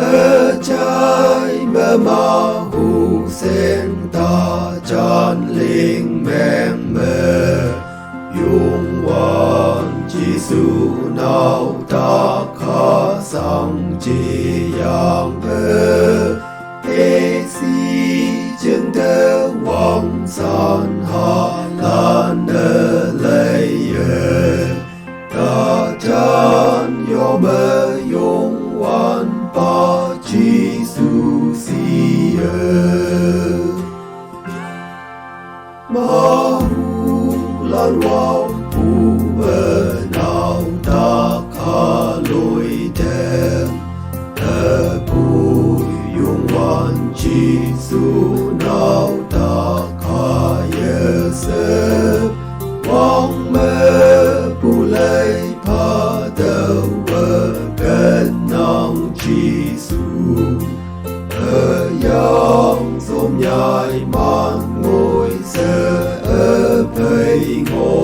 ở trái mơ mà hù sen ta chan linh mềm mờ yung wan chi su nào ta khá sang chi yang ơ ê si chân tơ hoàng san hà lan ơ lây ơ ta chan yo mơ yung wan pa chi su si ơ ma hu lan wow hu ơ nào ta khá lối thêm ơ bùi yung wan chi su nào ta khá yơ sơ wang mơ bù lấy pa tơ vơ gần nong chi su ở yang xôm nhai man ngồi sơ ở phây ngồi